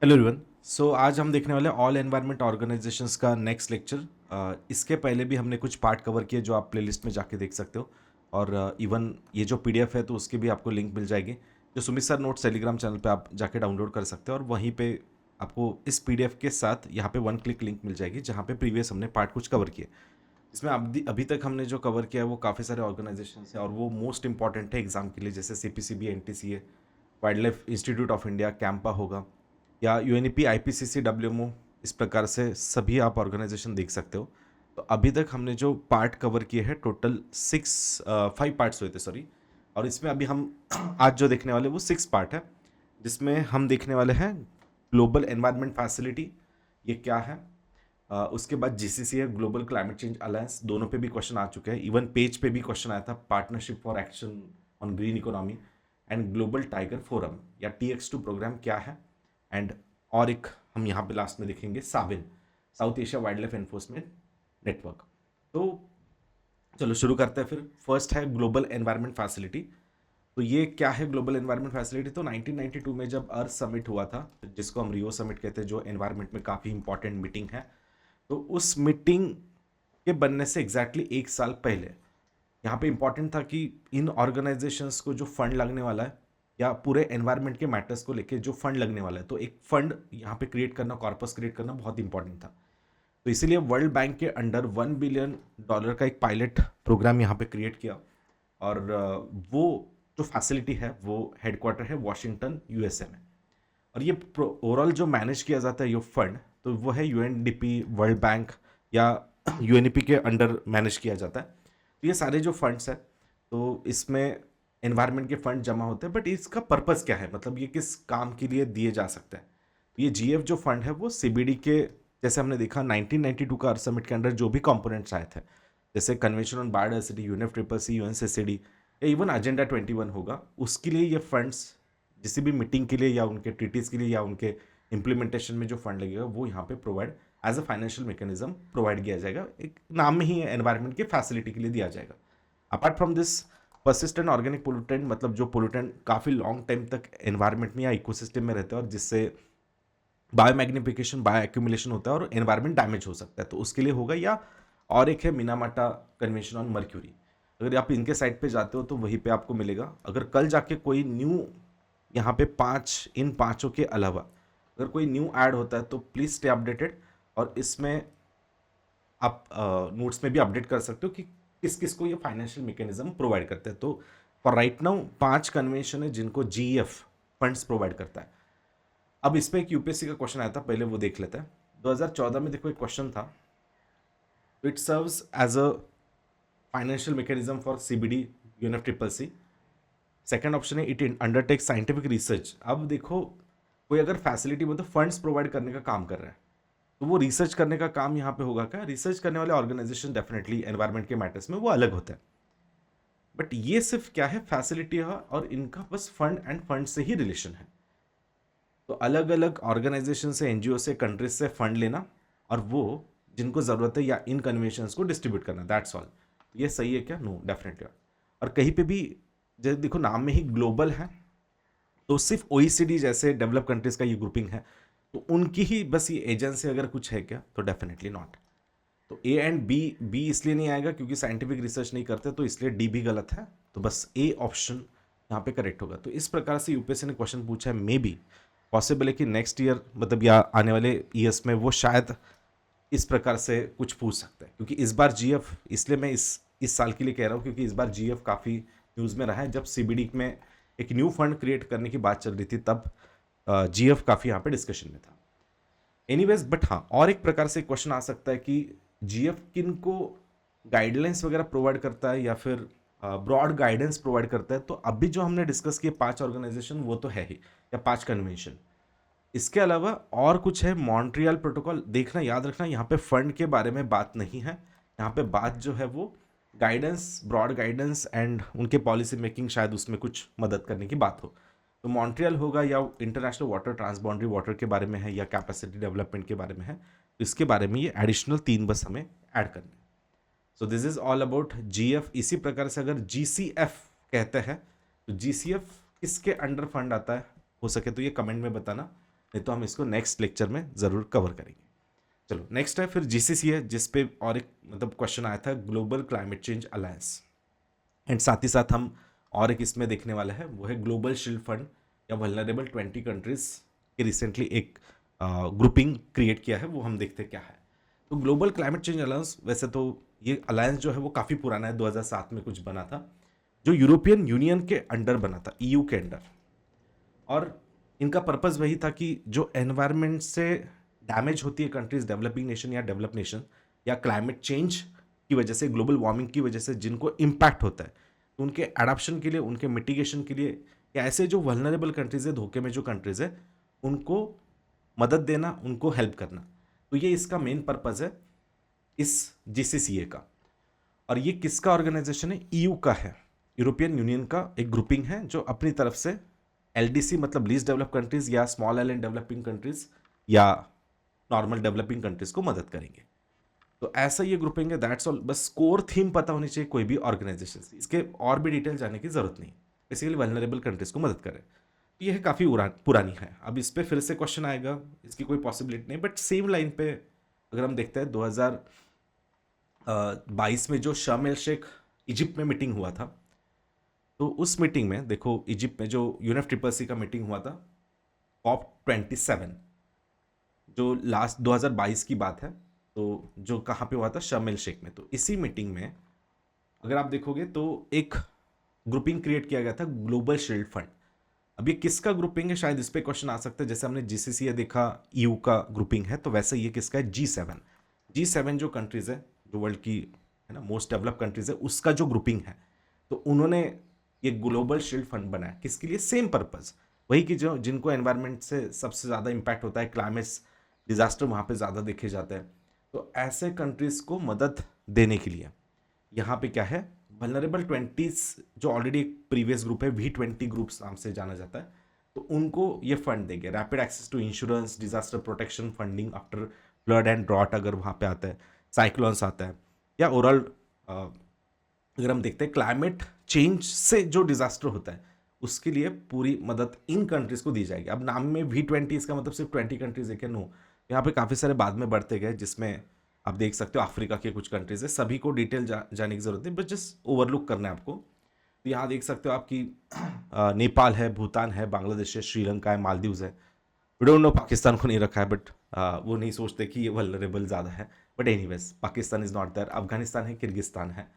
Hello everyone. आज हम देखने वाले ऑल एनवायरनमेंट ऑर्गेनाइजेशंस का नेक्स्ट लेक्चर। इसके पहले भी हमने कुछ पार्ट कवर किए जो आप प्लेलिस्ट में जाके देख सकते हो। और इवन ये जो पीडीएफ है तो उसकी भी आपको लिंक मिल जाएगी, जो Sumit sir notes Telegram channel पे आप जाके डाउनलोड कर सकते हो। और वहीं पे आपको इस पीडीएफ के साथ यहाँ पे वन क्लिक लिंक मिल जाएगी जहाँ पे प्रीवियस हमने पार्ट कुछ कवर किए। इसमें अभी अभी तक हमने जो कवर किया है वो काफ़ी सारे ऑर्गेनाइजेशन है और वो मोस्ट इंपॉर्टेंट है एग्जाम के लिए, जैसे CPCB, NTCA, wild life institute of India, Campa होगा, या यूएनईपी, आईपीसीसी, डब्ल्यूएमओ। इस प्रकार से सभी आप ऑर्गेनाइजेशन देख सकते हो। तो अभी तक हमने जो पार्ट कवर किए हैं टोटल 5 पार्ट्स हुए थे, सॉरी। और इसमें अभी हम आज जो देखने वाले वो 6 पार्ट है, जिसमें हम देखने वाले हैं ग्लोबल एनवायरनमेंट फैसिलिटी, ये क्या है। उसके बाद जीसीसी है, ग्लोबल क्लाइमेट चेंज अलायंस, दोनों पे भी क्वेश्चन आ चुके हैं। इवन पेज पे भी क्वेश्चन आया था, partnership for action on green economy and global tiger forum या TX2 प्रोग्राम क्या है। एंड और एक हम यहाँ पे लास्ट में देखेंगे साविन, South Asia Wildlife Enforcement Network. तो चलो शुरू करते हैं फिर। फर्स्ट है ग्लोबल एनवायरनमेंट फैसिलिटी। तो ये क्या है ग्लोबल एनवायरनमेंट फैसिलिटी? तो 1992 में जब अर्थ समिट हुआ था, जिसको हम रियो समिट कहते हैं, जो एनवायरनमेंट में काफ़ी इंपॉर्टेंट मीटिंग है, तो उस मीटिंग के बनने से एग्जैक्टली 1 साल पहले यहाँ पे इंपॉर्टेंट था कि इन ऑर्गेनाइजेशंस को जो फंड लगने वाला है या पूरे एनवायरनमेंट के मैटर्स को लेके जो फंड लगने वाला है, तो एक फंड यहाँ पे क्रिएट करना, कॉर्पस क्रिएट करना बहुत इंपॉर्टेंट था। तो इसीलिए वर्ल्ड बैंक के अंडर $1 बिलियन का एक पायलट प्रोग्राम यहाँ पे क्रिएट किया। और वो जो फैसिलिटी है वो हेडक्वार्टर है वॉशिंगटन, यूएसए में। और ये ओवरऑल जो मैनेज किया जाता है ये फंड, तो वो है यूएनडीपी, वर्ल्ड बैंक या यूएनईपी के अंडर मैनेज किया जाता है। तो ये सारे जो फंड्स हैं, तो इसमें एनवायरनमेंट के फंड जमा होते हैं, बट इसका पर्पस क्या है, मतलब ये किस काम के लिए दिए जा सकते हैं। ये जीएफ जो फंड है वो सीबीडी के, जैसे हमने देखा 1992 का अर्थ समिट के अंडर जो भी कंपोनेंट्स आए थे, जैसे convention on biodiversity, UNFCCC, UNCCD, या इवन एजेंडा 21 होगा, उसके लिए ये फंड्स किसी भी मीटिंग के लिए या उनके ट्रीटीज के लिए या उनके इम्प्लीमेंटेशन में जो फंड लगेगा वो यहाँ पे provide as a financial mechanism provide किया जाएगा। एक नाम में ही एनवायरनमेंट की फैसिलिटी के लिए दिया जाएगा। Apart from this, persistent organic pollutant, मतलब जो पोल्यूटेंट काफ़ी लॉन्ग टाइम तक एनवायरनमेंट में या इकोसिस्टम में रहते हैं और जिससे बायोमैग्निफिकेशन, बायो एक्यूमुलेशन होता है और एनवायरनमेंट डैमेज हो सकता है, तो उसके लिए होगा। या और एक है मिनामाटा कन्वेंशन ऑन मर्क्यूरी। अगर आप इनके साइट पे जाते हो तो वहीं पे आपको मिलेगा। अगर कल जाके कोई न्यू यहाँ पे इन पांचों के अलावा अगर कोई न्यू ऐड होता है तो प्लीज़ स्टे अपडेटेड। और इसमें आप नोट्स में भी अपडेट कर सकते हो कि किस किस को ये फाइनेंशियल मैकेनिज्म प्रोवाइड करते हैं। तो फॉर राइट नाउ 5 कन्वेंशन है जिनको जीएफ फंड्स प्रोवाइड करता है। अब इस पे एक यूपीएससी का क्वेश्चन आया था, पहले वो देख लेते हैं। 2014 में देखो एक क्वेश्चन था, it serves as a financial mechanism for CBD, UNF triple C. Second option है इट अंडरटेक साइंटिफिक रिसर्च। अब देखो कोई अगर फैसिलिटी मतलब फंड्स प्रोवाइड करने का काम कर रहा है, तो वो रिसर्च करने का काम यहाँ पे होगा क्या? रिसर्च करने वाले ऑर्गेनाइजेशन डेफिनेटली एनवायरनमेंट के मैटर्स में वो अलग होते हैं, बट ये सिर्फ क्या है, फैसिलिटी है और इनका बस फंड एंड फंड से ही रिलेशन है। तो अलग अलग ऑर्गेनाइजेशन से, एनजीओ से, कंट्रीज से फंड लेना और वो जिनको ज़रूरत है या इन कन्वेंशंस को डिस्ट्रीब्यूट करना, दैट्स ऑल। ये सही है क्या? No, definitely. और कहीं पे भी जैसे देखो नाम में ही ग्लोबल है, तो सिर्फ ओईसीडी जैसे डेवलप कंट्रीज का ये ग्रुपिंग है, तो उनकी ही बस ये एजेंसी अगर कुछ है क्या? तो डेफिनेटली नॉट। तो ए एंड बी, बी इसलिए नहीं आएगा क्योंकि साइंटिफिक रिसर्च नहीं करते, तो इसलिए डी भी गलत है। तो बस ए ऑप्शन यहाँ पे करेक्ट होगा। तो इस प्रकार से यूपीएससी ने क्वेश्चन पूछा है। मे बी पॉसिबल है कि नेक्स्ट ईयर, मतलब या आने वाले ईयर्स में वो शायद इस प्रकार से कुछ पूछ सकता है, क्योंकि इस बार जीएफ, इसलिए मैं इस साल के लिए कह रहा हूँ क्योंकि इस बार जीएफ काफ़ी न्यूज़ में रहा है। जब सीबीडी में एक न्यू फंड क्रिएट करने की बात चल रही थी तब जीएफ काफ़ी यहाँ पे डिस्कशन में था। एनीवेज, बट हाँ, और एक प्रकार से क्वेश्चन आ सकता है कि जीएफ किन को गाइडलाइंस वगैरह प्रोवाइड करता है या फिर ब्रॉड गाइडेंस प्रोवाइड करता है। तो अभी जो हमने डिस्कस किए 5 ऑर्गेनाइजेशन वो तो है ही, या 5 कन्वेंशन। इसके अलावा और कुछ है, मॉन्ट्रियल प्रोटोकॉल। देखना, याद रखना, यहाँ पे फंड के बारे में बात नहीं है। यहाँ पे बात जो है वो गाइडेंस, ब्रॉड गाइडेंस एंड उनके पॉलिसी मेकिंग, शायद उसमें कुछ मदद करने की बात हो। तो मॉन्ट्रियल होगा या इंटरनेशनल वाटर, ट्रांसबाउंड्री वाटर के बारे में है या कैपेसिटी डेवलपमेंट के बारे में है। तो इसके बारे में ये एडिशनल 3 बस हमें ऐड करने। So this is all about GF. इसी प्रकार से अगर जीसीएफ कहते हैं तो जीसीएफ किसके अंडर फंड आता है, हो सके तो ये कमेंट में बताना। नहीं तो हम इसको नेक्स्ट लेक्चर में ज़रूर कवर करेंगे। चलो नेक्स्ट है फिर जीसीसी है, जिस पे और एक मतलब क्वेश्चन आया था, global climate change alliance. And साथ ही साथ हम और एक इसमें देखने वाला है, वो है ग्लोबल शील्ड फंड या वल्नरेबल 20 कंट्रीज की रिसेंटली एक ग्रुपिंग क्रिएट किया है, वो हम देखते हैं क्या है। तो ग्लोबल क्लाइमेट चेंज अलायंस, वैसे तो ये अलायंस जो है वो काफ़ी पुराना है, 2007 में कुछ बना था, जो यूरोपियन यूनियन के अंडर बना था, ईयू के अंडर। और इनका पर्पस वही था कि जो एनवायरनमेंट से डैमेज होती है कंट्रीज, डेवलपिंग नेशन या डेवलप नेशन, या क्लाइमेट चेंज की वजह से, ग्लोबल वार्मिंग की वजह से जिनको इम्पैक्ट होता है, तो उनके एडाप्शन के लिए, उनके मिटिगेशन के लिए, या ऐसे जो वल्नरेबल कंट्रीज है, धोखे में जो कंट्रीज है, उनको मदद देना, उनको हेल्प करना। तो ये इसका मेन पर्पस है इस जीसीसीए का। और ये किसका ऑर्गेनाइजेशन है? ईयू का है, यूरोपियन यूनियन का एक ग्रुपिंग है, जो अपनी तरफ से एलडीसी मतलब लीस्ट डेवलप कंट्रीज या स्मॉल आइलैंड डेवलपिंग कंट्रीज या नॉर्मल डेवलपिंग कंट्रीज को मदद करेंगे। तो ऐसा ये ग्रुपिंग है, दैट्स ऑल। बस कोर थीम पता होनी चाहिए कोई भी ऑर्गेनाइजेशन, इसके और भी डिटेल जाने की जरूरत नहीं। बेसिकली वल्नरेबल कंट्रीज को मदद करें। तो ये काफ़ी पुरानी है। अब इस पर फिर से क्वेश्चन आएगा, इसकी कोई पॉसिबिलिटी नहीं, बट सेम लाइन पे अगर हम देखते हैं 2022 में जो शार्म एल शेख इजिप्ट में मीटिंग हुआ था, तो उस मीटिंग में देखो, इजिप्ट में जो UNFCCC का मीटिंग हुआ था, COP27, जो लास्ट 2022 की बात है, तो जो कहाँ पे हुआ था? शार्म एल शेख में। तो इसी मीटिंग में अगर आप देखोगे तो एक ग्रुपिंग क्रिएट किया गया था, ग्लोबल शील्ड फंड। अब ये किसका ग्रुपिंग है? शायद इस पे क्वेश्चन आ सकता है। जैसे हमने जीसीसी देखा ईयू का ग्रुपिंग है, तो वैसे ये किसका है? G7 जो कंट्रीज है, जो वर्ल्ड की है ना मोस्ट डेवलप कंट्रीज है, उसका जो ग्रुपिंग है। तो उन्होंने ये ग्लोबल शील्ड फंड बनाया, किसके लिए? सेम पर्पस, वही कि जो जिनको एनवायरनमेंट से सबसे ज़्यादा इंपैक्ट होता है, क्लाइमेट डिजास्टर वहाँ पे ज़्यादा देखे जाते हैं, तो ऐसे कंट्रीज को मदद देने के लिए यहाँ पे क्या है? वल्नरेबल 20 जो ऑलरेडी एक प्रीवियस ग्रुप है, V20 ग्रुप्स नाम से जाना जाता है, तो उनको ये फंड देंगे। Rapid access to insurance, disaster protection funding after flood and drought अगर वहाँ पे आता है, साइक्लोन्स आता है, या ओवरऑल अगर हम देखते हैं क्लाइमेट चेंज से जो डिजास्टर होता है, उसके लिए पूरी मदद इन कंट्रीज को दी जाएगी। अब नाम में V20, इसका मतलब सिर्फ 20 कंट्रीज है क्या? नो, यहाँ पे काफ़ी सारे बाद में बढ़ते गए, जिसमें आप देख सकते हो अफ्रीका के कुछ कंट्रीज है। सभी को डिटेल जाने की जरूरत नहीं, बट जस्ट ओवरलुक करना है आपको। तो यहाँ देख सकते हो आपकी नेपाल है, भूटान है, बांग्लादेश है, श्रीलंका है, मालदीव्स है। वी डोंट नो पाकिस्तान को नहीं रखा है, बट वो नहीं सोचते कि ये वल्नरेबल ज़्यादा है, but anyways Pakistan is not there. Afghanistan है, किर्गिस्तान है,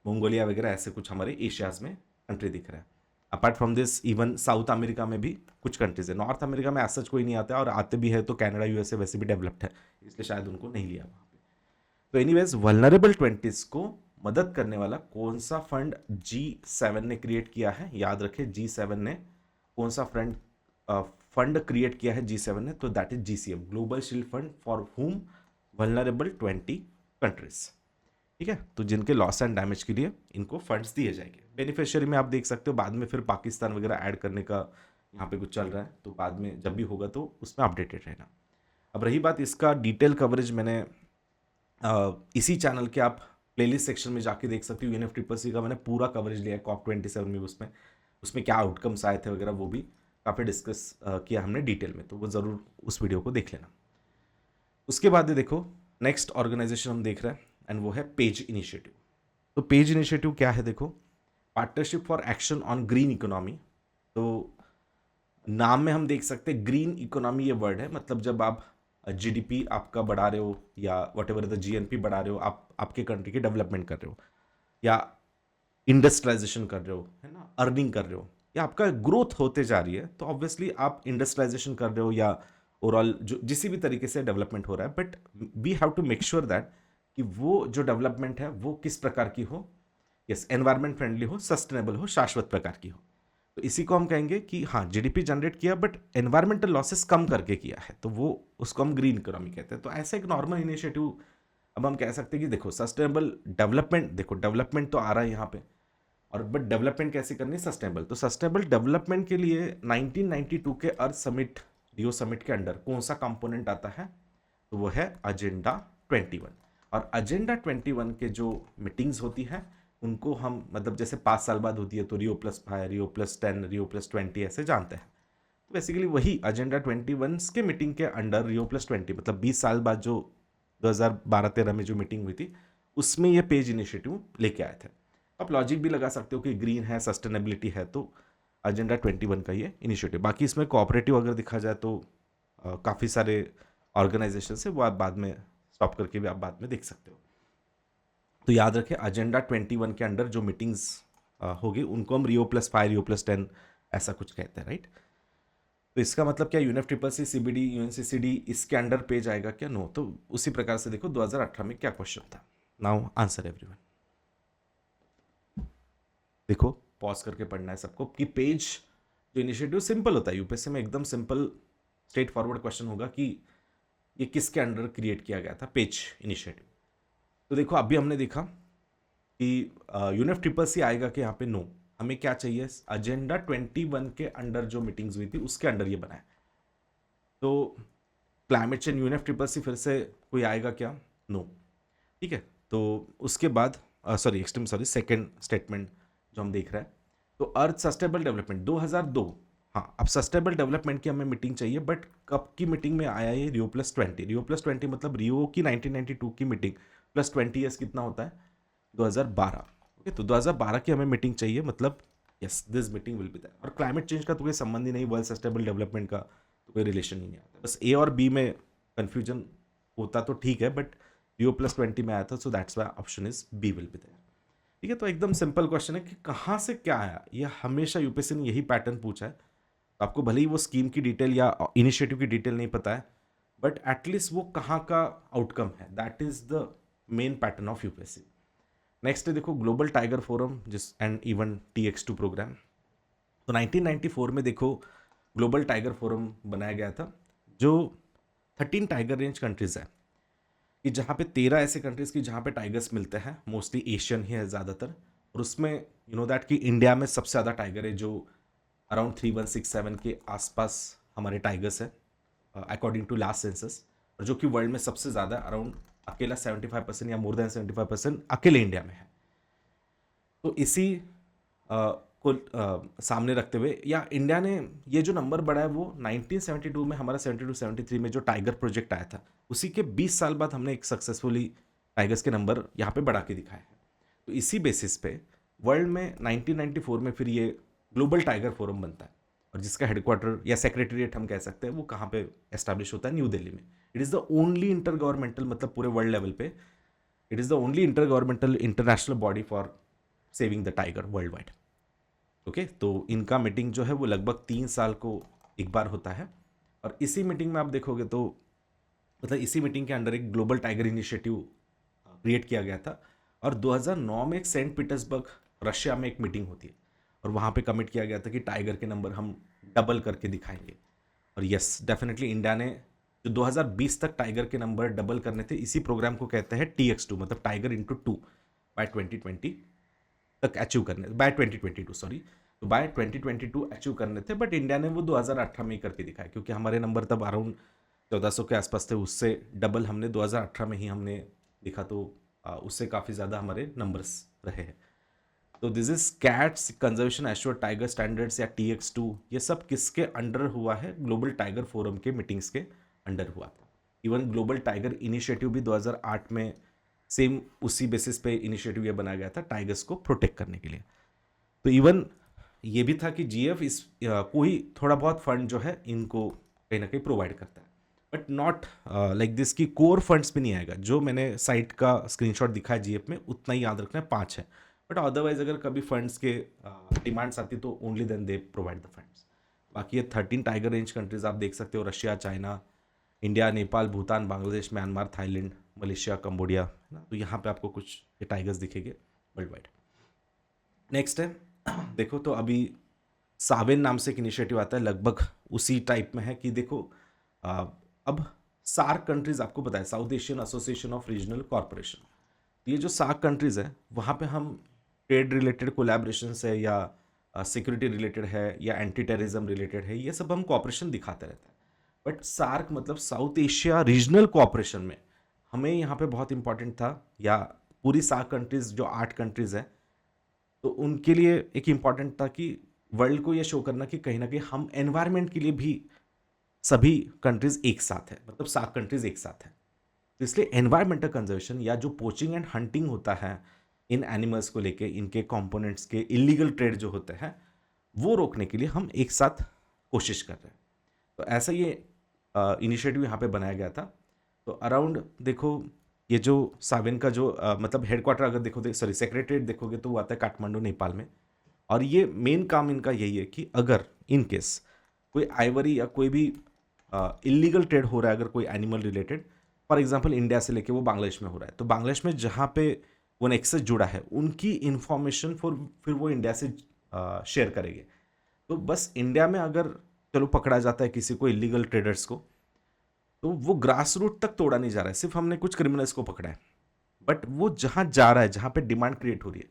मंगोलिया वगैरह, ऐसे कुछ हमारे एशियाज में कंट्री दिख रहा है। Apart from this even south America में भी कुछ कंट्रीज है। नॉर्थ अमेरिका में ऐसा कोई नहीं आता है, और आते भी है तो कनाडा USA वैसे भी डेवलप्ड है, इसलिए शायद उनको नहीं लिया वहाँ पे। तो एनीवेज वल्नरेबल 20 को मदद करने वाला कौन सा फंड G7 ने क्रिएट किया है? याद रखें, G7 ने कौन सा फंड क्रिएट किया है G7 ने? तो that is GCF, global shield fund for हुम वल्नरेबल 20 कंट्रीज। ठीक है, तो जिनके लॉस एंड डैमेज के लिए इनको फंड्स दिए जाएंगे। बेनिफिशियरी में आप देख सकते हो, बाद में फिर पाकिस्तान वगैरह ऐड करने का यहाँ पे कुछ चल रहा है, तो बाद में जब भी होगा तो उसमें अपडेटेड रहना। अब रही बात इसका डिटेल कवरेज, मैंने इसी चैनल के आप प्लेलिस्ट सेक्शन में जाके देख सकते हो। UNFCCC का मैंने पूरा कवरेज लिया है COP27 में, उसमें क्या आउटकम्स आए थे वगैरह, वो भी काफ़ी डिस्कस किया हमने डिटेल में, तो वो ज़रूर उस वीडियो को देख लेना। उसके बाद देखो नेक्स्ट ऑर्गेनाइजेशन हम देख रहे हैं, एंड वो है पेज इनिशिएटिव। तो पेज इनिशिएटिव क्या है? देखो, partnership for action on green economy. तो नाम में हम देख सकते हैं ग्रीन इकोनॉमी, ये वर्ड है, मतलब जब आप GDP आपका बढ़ा रहे हो, या वट एवर द GNP बढ़ा रहे हो, आप आपके कंट्री की डेवलपमेंट कर रहे हो, या इंडस्ट्रियलाइजेशन कर रहे हो, है ना, अर्निंग कर रहे हो, या आपका ग्रोथ होते जा रही है, तो ऑब्वियसली आप इंडस्ट्रियलाइजेशन कर रहे हो, या ओवरऑल जो जिस भी तरीके से डेवलपमेंट हो रहा है, but we have to make sure that कि वो जो डेवलपमेंट है वो किस प्रकार की हो? यस, एनवायरमेंट फ्रेंडली हो, सस्टेनेबल हो, शाश्वत प्रकार की हो। तो इसी को हम कहेंगे कि हाँ, GDP जनरेट किया बट एनवायरमेंटल लॉसेस कम करके किया है, तो वो उसको हम ग्रीन इकोनॉमी कहते हैं। तो ऐसा एक नॉर्मल इनिशिएटिव अब हम कह सकते हैं कि देखो, सस्टेनेबल डेवलपमेंट, देखो डेवलपमेंट तो आ रहा है यहाँ पे, और बट डेवलपमेंट कैसे करनी है? सस्टेनेबल। तो सस्टेनेबल डेवलपमेंट के लिए 1992 के अर्थ समिट, रियो समिट के अंडर कौन सा कंपोनेंट आता है? तो वो है एजेंडा 21। और एजेंडा 21 के जो मीटिंग्स होती है, उनको हम मतलब जैसे 5 साल बाद होती है, तो Rio+5, Rio+10, Rio+20 ऐसे जानते हैं। बेसिकली वही एजेंडा 21 के मीटिंग के अंडर Rio+20 मतलब 20 साल बाद जो 2012-13 में जो मीटिंग हुई थी उसमें ये पेज इनिशिएटिव लेके आए थे। आप लॉजिक भी लगा सकते हो कि ग्रीन है, सस्टेनेबिलिटी है, तो एजेंडा 21 का ये इनिशिएटिव। बाकी इसमें कोऑपरेटिव अगर दिखा जाए तो काफ़ी सारे ऑर्गेनाइजेशन है, वो आप बाद में स्टॉप करके भी आप बाद में देख सकते हो। तो याद रखें एजेंडा 21 के अंडर जो मीटिंग्स होगी उनको हम Rio+5 Rio+10 ऐसा कुछ कहते हैं, राइट। तो इसका मतलब क्या UNFCCC CBD UNCCD इसके अंडर पेज आएगा क्या? नो। तो उसी प्रकार से देखो 2018 में क्या क्वेश्चन था। Now answer everyone. देखो पॉज करके पढ़ना है सबको कि पेज जो इनिशिएटिव सिंपल होता है यूपीएससी में, एकदम सिंपल स्ट्रेट फॉरवर्ड क्वेश्चन होगा कि ये किसके अंडर क्रिएट किया गया था पेज इनिशिएटिव। तो देखो अभी हमने देखा कि UNFCCC आएगा कि यहाँ पे नो, हमें क्या चाहिए एजेंडा 21 के अंडर जो मीटिंग्स हुई थी उसके अंडर ये बना है। तो क्लाइमेट चेंज UNFCCC फिर से कोई आएगा क्या? नो। ठीक है, तो उसके बाद सेकेंड स्टेटमेंट जो हम देख रहे हैं, तो अर्थ सस्टेनेबल डेवलपमेंट 2002। हाँ, अब सस्टेनेबल डेवलपमेंट की हमें मीटिंग चाहिए, बट कब की मीटिंग में आया ये? Rio+20। Rio+20 मतलब रियो की 1992 की मीटिंग प्लस 20 ईयर्स कितना होता है? 2012। ओके, तो 2012 की हमें मीटिंग चाहिए, मतलब yes this meeting will be there. और क्लाइमेट चेंज का तो कोई संबंध ही नहीं, वर्ल्ड सस्टेनेबल डेवलपमेंट का तो कोई रिलेशन ही नहीं आता। बस ए और बी में कन्फ्यूजन होता तो ठीक है, बट Rio+20 में आया था, so that's why option is be will be there. ठीक है, तो एकदम सिंपल क्वेश्चन है कि कहाँ से क्या आया। ये हमेशा यूपीएससी ने यही पैटर्न पूछा है। आपको भले ही वो स्कीम की डिटेल या इनिशिएटिव की डिटेल नहीं पता है, बट एटलीस्ट वो कहाँ का आउटकम है, that is the main pattern of UPSC. Next है देखो ग्लोबल टाइगर फोरम जिस एंड इवन TX2 प्रोग्राम। तो 1994 में देखो ग्लोबल टाइगर फोरम बनाया गया था, जो 13 टाइगर रेंज कंट्रीज है कि जहाँ पे 13 ऐसे कंट्रीज की जहाँ पे टाइगर्स मिलते हैं, मोस्टली एशियन ही है ज़्यादातर। और उसमें यू नो दैट कि इंडिया में सबसे ज़्यादा टाइगर है, जो अराउंड 3167 के आसपास हमारे टाइगर्स है अकॉर्डिंग टू लास्ट सेंसस। और जो कि वर्ल्ड में सबसे ज़्यादा अराउंड अकेला 75% या मोर देन 75% अकेले इंडिया में है। तो इसी को सामने रखते हुए या इंडिया ने ये जो नंबर बढ़ा है वो 1972 में हमारा 72-73 में जो टाइगर प्रोजेक्ट आया था उसी के 20 साल बाद हमने एक सक्सेसफुली टाइगर्स के नंबर यहाँ पे बढ़ा के दिखाया है। तो इसी बेसिस पे वर्ल्ड में 1994 में फिर ये ग्लोबल टाइगर फोरम बनता है, और जिसका हेडक्वार्टर या सेक्रेटरीट हम कह सकते हैं वो कहाँ पे एस्टैब्लिश होता है? न्यू दिल्ली में। It is the only inter governmental, मतलब पूरे वर्ल्ड लेवल पे it is the only inter governmental international body for saving the tiger world wide. Okay, तो इनका मीटिंग जो है वो लगभग 3 साल को एक बार होता है। और इसी मीटिंग में आप देखोगे तो मतलब इसी मीटिंग के अंडर एक ग्लोबल टाइगर इनिशिएटिव क्रिएट किया गया था। और 2009 में एक सेंट पीटर्सबर्ग रशिया में एक मीटिंग होती है, और वहाँ पे कमिट किया गया था कि टाइगर के नंबर हम डबल करके दिखाएंगे। और यस डेफिनेटली इंडिया ने जो 2020 तक टाइगर के नंबर डबल करने थे, इसी प्रोग्राम को कहते हैं TX2, मतलब टाइगर इंटू 2 बाय 2020 तक अचीव करने, बाय 2022 सॉरी, तो बाय 2022 अचीव करने थे। बट इंडिया ने वो 2018 में ही करके दिखाया, क्योंकि हमारे नंबर तब अराउंड 1400 के आसपास थे, उससे डबल हमने 2018 में ही हमने दिखा। तो उससे काफ़ी ज़्यादा हमारे नंबर्स रहे हैं। तो this is cats conservation assured tiger standards या TX2, ये सब किसके अंडर हुआ है? ग्लोबल टाइगर फोरम के मीटिंग्स के अंडर हुआ था। इवन ग्लोबल टाइगर इनिशिएटिव भी 2008 में सेम उसी बेसिस पे इनिशिएटिव ये बनाया गया था टाइगर्स को प्रोटेक्ट करने के लिए। तो इवन ये भी था कि GF इस कोई थोड़ा बहुत फंड जो है इनको कहीं ना कहीं प्रोवाइड करता है, बट नॉट लाइक दिस की कोर फंड्स भी नहीं आएगा। जो मैंने साइट का स्क्रीनशॉट दिखा है GF में, उतना ही याद रखना है, 5 है। बट अदरवाइज अगर कभी फंड्स के डिमांड्स आती तो only then they provide the funds. बाकी ये 13 टाइगर रेंज कंट्रीज आप देख सकते हो, Russia, China, India, Nepal, Bhutan, Bangladesh, Myanmar, Thailand, Malaysia, Cambodia, है ना। तो यहाँ पे आपको कुछ ये टाइगर्स दिखेंगे वर्ल्ड वाइड। नेक्स्ट है देखो, तो अभी सावेन नाम से एक इनिशिएटिव आता है, लगभग उसी टाइप में है कि देखो अब सार्क कंट्रीज, आपको पता है south Asian association of regional corporation, ये जो सार्क कंट्रीज है वहाँ पे हम ट्रेड रिलेटेड कोलैबोरेशन है या सिक्योरिटी रिलेटेड है या एंटी टेररिज्म रिलेटेड है, ये सब हम कॉपरेशन दिखाते रहते हैं। बट सार्क मतलब साउथ एशिया रीजनल कॉपरेशन में हमें यहाँ पे बहुत इंपॉर्टेंट था, या पूरी सार्क कंट्रीज जो 8 कंट्रीज है, तो उनके लिए एक इम्पॉर्टेंट था कि वर्ल्ड को ये शो करना कि कहीं ना कहीं हम एनवायरनमेंट के लिए भी सभी कंट्रीज एक साथ है, मतलब 7 कंट्रीज एक साथ है। तो इसलिए एनवायरमेंटल कंजर्वेशन या जो पोचिंग एंड हंटिंग होता है इन एनिमल्स को लेके, इनके कंपोनेंट्स के इलीगल ट्रेड जो होते हैं, वो रोकने के लिए हम एक साथ कोशिश कर रहे हैं। तो ऐसा ये इनिशिएटिव यहाँ पे बनाया गया था। तो अराउंड देखो, ये जो सावेन का जो मतलब हेडक्वार्टर अगर देखो, सॉरी सेक्रेटरीट देखोगे तो वो आता है काठमांडू नेपाल में। और ये मेन काम इनका यही है कि अगर इन केस कोई आइवरी या कोई भी इलीगल ट्रेड हो रहा है, अगर कोई animal related, for example India से लेके वो बांग्लादेश में हो रहा है, तो बांग्लादेश में जहाँ पे वो नेक्सस जुड़ा है उनकी इंफॉर्मेशन फिर वो इंडिया से शेयर करेंगे। तो बस इंडिया में अगर चलो पकड़ा जाता है किसी को, इलीगल ट्रेडर्स को, तो वो ग्रास रूट तक तोड़ा नहीं जा रहा है, सिर्फ हमने कुछ क्रिमिनल्स को पकड़ा है। बट वो जहाँ जा रहा है, जहाँ पे डिमांड क्रिएट हो रही है,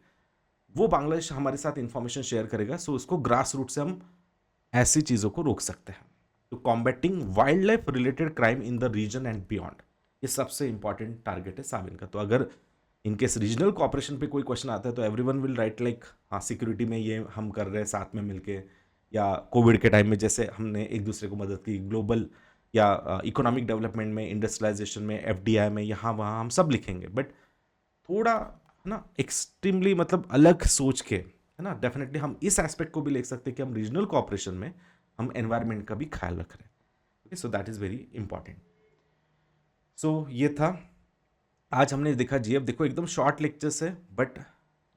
वो बांग्लादेश हमारे साथ इंफॉर्मेशन शेयर करेगा, सो उसको ग्रास रूट से हम ऐसी चीज़ों को रोक सकते हैं। तो combating wildlife related crime in the region and beyond, ये सबसे इंपॉर्टेंट टारगेट है साविन का। तो अगर इनकेस रीजनल कॉपरेशन पे कोई क्वेश्चन आता है तो एवरीवन विल राइट लाइक हाँ सिक्योरिटी में ये हम कर रहे हैं साथ में मिलके, या कोविड के टाइम में जैसे हमने एक दूसरे को मदद की, ग्लोबल या इकोनॉमिक डेवलपमेंट में, इंडस्ट्रियलाइजेशन में, एफडीआई में, यहाँ वहाँ हम सब लिखेंगे। बट थोड़ा है ना एक्सट्रीमली मतलब अलग सोच के, है ना, डेफिनेटली हम इस एस्पेक्ट को भी लिख सकते हैं कि हम रीजनल कॉपरेशन में हम एनवायरनमेंट का भी ख्याल रख रहे हैं। Okay, so that is very important. So ये था आज हमने देखा जी। अब देखो एकदम शॉर्ट लेक्चर्स है but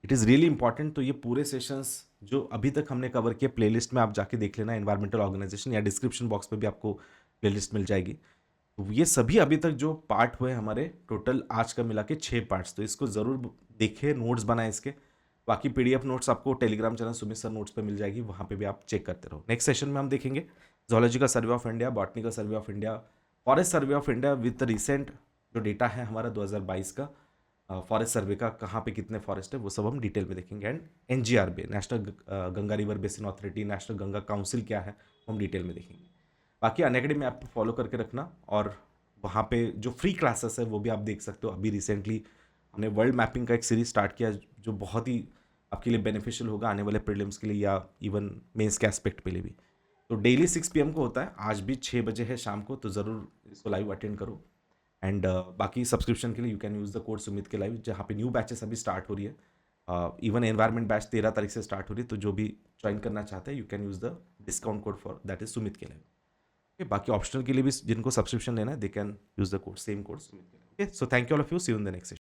it is really important. तो ये पूरे सेशंस जो अभी तक हमने कवर किए प्लेलिस्ट में आप जाके देख लेना, एनवायरमेंटल ऑर्गेनाइजेशन, या डिस्क्रिप्शन बॉक्स पे भी आपको प्लेलिस्ट मिल जाएगी। तो ये सभी अभी तक जो पार्ट हुए हमारे, टोटल आज का मिला के 6 पार्ट्स, तो इसको ज़रूर देखिए, नोट्स बनाए इसके। बाकी पीडीएफ नोट्स आपको Telegram channel Sumit sir notes पे मिल जाएगी, वहाँ पे भी आप चेक करते रहो। नेक्स्ट सेशन में हम देखेंगे जोलॉजी का सर्वे ऑफ इंडिया, बॉटनी का survey of India, forest survey of India with recent जो डेटा है हमारा 2022 का फॉरेस्ट सर्वे का, कहाँ पे कितने फॉरेस्ट है वो सब हम डिटेल में देखेंगे। And NGRB, national Ganga river basin authority, national Ganga council क्या है वो हम डिटेल में देखेंगे। बाकी अनअकैडमी ऐप को फॉलो करके रखना, और वहाँ पे जो फ्री क्लासेस है वो भी आप देख सकते हो। अभी रिसेंटली हमने वर्ल्ड मैपिंग का एक सीरीज स्टार्ट किया जो बहुत ही आपके लिए बेनिफिशियल होगा आने वाले प्रीलिम्स के लिए या इवन मेंस के एस्पेक्ट के लिए भी। तो डेली 6 PM को होता है, आज भी 6 बजे है शाम को, तो ज़रूर इसको लाइव अटेंड करो। एंड बाकी सब्सक्रिप्शन के लिए you can use the code Sumit के लाइव, जहाँ पे न्यू बैचेस अभी स्टार्ट हो रही है। इवन एनवायरमेंट बैच 13 तारीख से स्टार्ट हो रही है, तो जो भी ज्वाइन करना चाहते हैं you can use the discount code for that is Sumit के लाइव। ओके, बाकी ऑप्शनल के लिए भी जिनको सब्सक्रिप्शन लेना है they can use the code, same code Sumit के live. Okay, so thank you all of you, see you in the next.